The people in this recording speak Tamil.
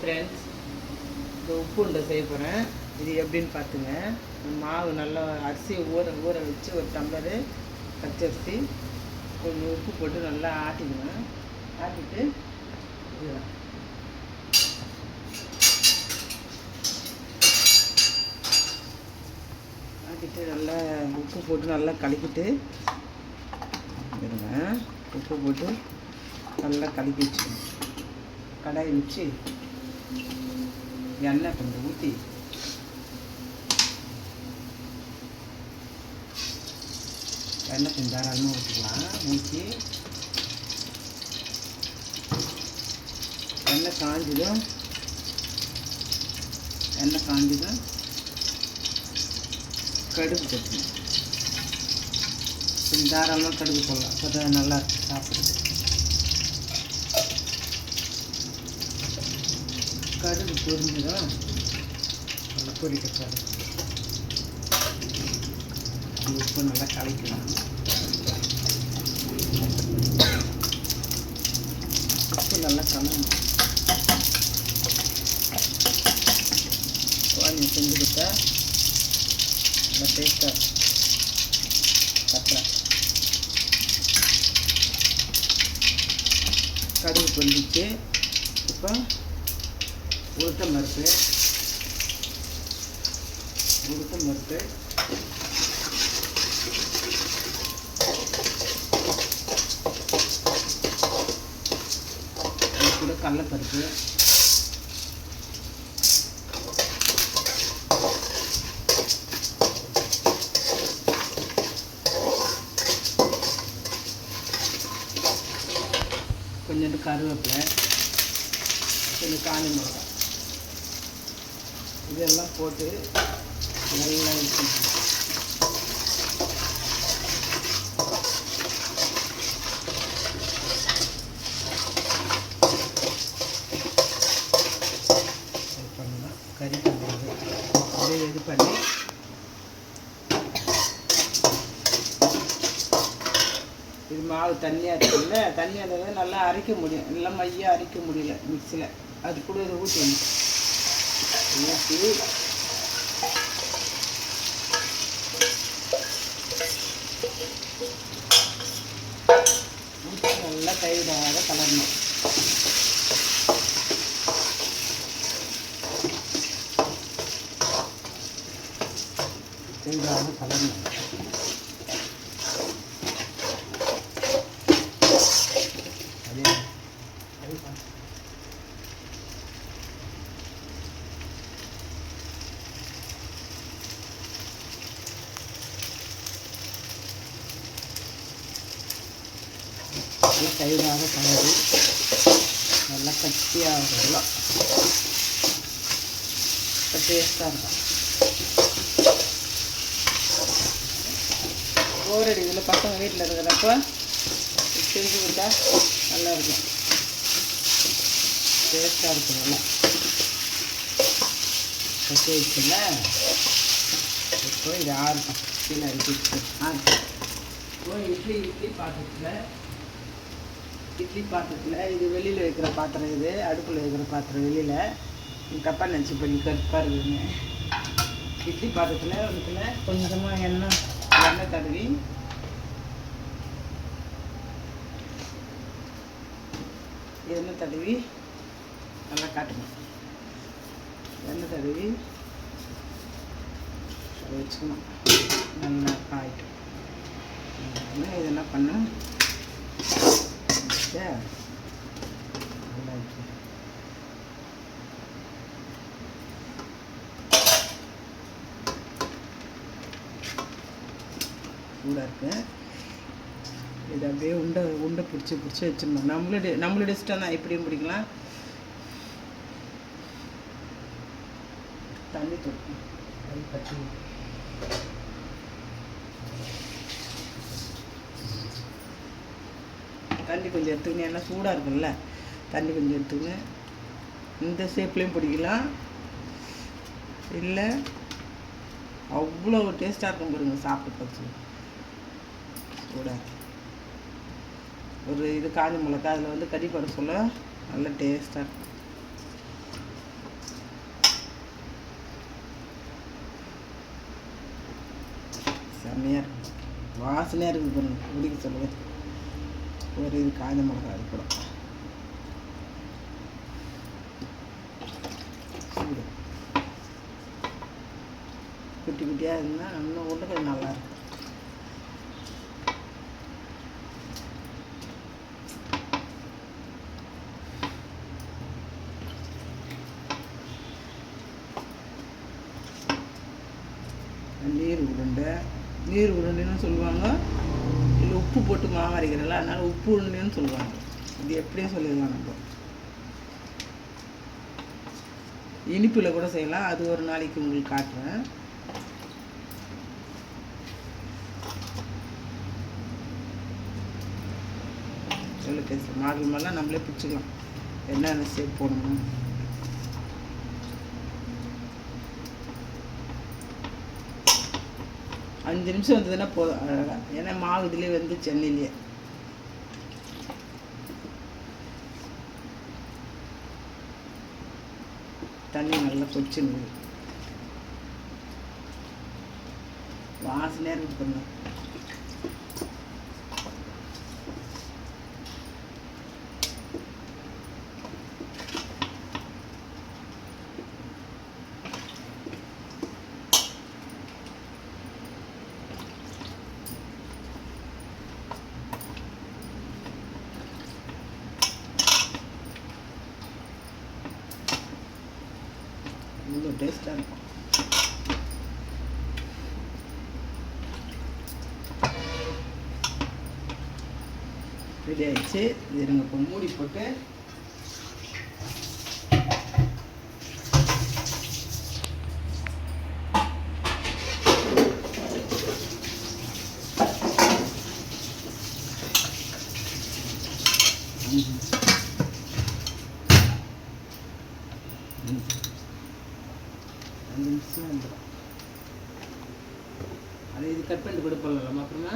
ஃப்ரெண்ட்ஸ், இந்த உப்பு உண்டை செய்ய போகிறேன். இது எப்படின்னு பார்த்துங்க. மாவு நல்லா அரிசியை ஊற வச்சு ஒரு டம்ளரு பச்சரிசி கொஞ்சம் உப்பு போட்டு நல்லா ஆட்டிக்கணும். ஆட்டிட்டு ஆட்டிட்டு நல்லா உப்பு போட்டு நல்லா கலக்கிட்டு உப்பு போட்டு நல்லா கலக்கி வச்சுக்கணும். கடாயை வச்சு எண்ணெய் கொஞ்சம் ஊற்றி எண்ணெய் கொஞ்சம் தாராளமாக ஊற்றிக்கலாம். ஊற்றி எண்ணெய் காஞ்சதும் கடுகு போட்டுக்கணும். கொஞ்சம் தாராளமாக கடுகு போடலாம். அப்போ தான் நல்லா இருக்கும் சாப்பிடுறது. கடுகு பொரிஞ்சுதான் நல்லா பொரிக்க உப்பு நல்லா கலக்கலாம். உப்பு நல்லா கலணும். குழந்தைங்க செஞ்சு கொடுத்தா நல்லா டேஸ்ட்டாக கட்டுறேன். கடுகு பொரிஞ்சிச்சு. இப்போ உளுத்தம் பருப்பு அது கூட கடலைப்பருப்பு கொஞ்சோண்டு கருவேப்பிலை கொஞ்சம் காஞ்ச மிளகா இதெல்லாம் போட்டு நல்லா பண்ணலாம். கறி பண்ணுறது அப்படியே இது பண்ணி இது மாவு தண்ணியாக இருக்குல்ல, தண்ணியாக இருந்தது நல்லா அரைக்க முடியும். நல்லா மையாக அரைக்க முடியல மிக்சியில். அது கூட இதை ஊற்றி நல்லா கைவிடாத கலரணும். கைவிடாத கலரணும். கைவிடாத கலரி நல்லா கட்டியாக வரலாம். டேஸ்ட்டாக இருக்கும். ஓரடி இதில் பசங்க வீட்டில் இருக்கிறப்போ செஞ்சு கொடுத்தா நல்லா இருக்கும். டேஸ்ட்டாக இருக்கும். நல்லா கட்டி வச்சுல இப்போ இது ஆறுக்கும். கீழே அரிசி இப்போ இட்லி பாத்திரத்தில் இது வெளியில் வைக்கிற பாத்திரம். இது அடுப்பில் வைக்கிற பாத்திரம். வெளியில் தப்பாக நினச்சி பண்ணி கருப்பாக இருக்குதுங்க. இட்லி பாத்திரத்தில் ஒன்றுத்துல கொஞ்சமாக எண்ணெய் தடவி நல்லா காட்டணும். எண்ணெய் தடவி வச்சுக்கணும். நல்லா காய்ட்டும். இதெல்லாம் பண்ண நல்லா இருக்கு. சூடாக இருக்கு. இது அப்படியே உண்டை பிடிச்சி வச்சிடணும். நம்மளுடைய இஷ்டம் தான். எப்படியும் பிடிக்கலாம். தண்ணி தொட்டணும். தண்ணி கொஞ்சம் எடுத்துக்கணும். ஏன்னா சூடாக இருக்குல்ல. தண்ணி கொஞ்சம் எடுத்துக்கணும். இந்த ஷேப்லேயும் பிடிக்கலாம். இல்லை அவ்வளோ டேஸ்ட்டாக இருக்கும் பாருங்க. சாப்பிட்டு பார்த்து சூடாக ஒரு இது காஞ்ச மிளகா அதில் கறி போட சொல்ல நல்லா டேஸ்ட்டாக இருக்கும். செம்மையாக இருக்கும், வாசனையாக இருக்குது பாருங்க. குடிக்க சொல்லுவேன். ஒரு இது காஞ்ச மிளகா அது கூட சூடு குட்டி குட்டியாக இருந்தால் இன்னும் உருளைக்கிழங்கு நல்லாயிருக்கும். நீர் உருண்டைன்னு சொல்லுவாங்க, இல்லை உப்பு போட்டு மாவு அரைக்கிறல, அதனால் உப்பு உருண்டைன்னு சொல்லுவாங்க. இது எப்படியும் சொல்லிடலாம். நம்ம இனிப்பில் கூட செய்யலாம், அது ஒரு நாளைக்கு உங்களுக்கு காட்டுறேன். எவ்வளோ டேஸ்ட், மாடல் மாதிரிலாம் நம்மளே பிடிச்சிக்கலாம் என்னென்ன ஷேப் போடணும். அஞ்சு நிமிஷம் வந்ததுன்னா போதும் அழகாக, ஏன்னா மாவு இதுலேயே வந்து சென்னையிலேயே. தண்ணி நல்லா கொச்சின்னு வாசனையாக இருக்குது பாருங்க. இவ்வளோ டேஸ்ட்டாக இருக்கும். ரெடி ஆகிடுச்சு. இது இருங்க, இப்போ மூடி போட்டு அஞ்சு நிமிஷம் வந்துடும். அது இது கட் பண்ணிட்டு கூட போடலாமா அப்புறமா?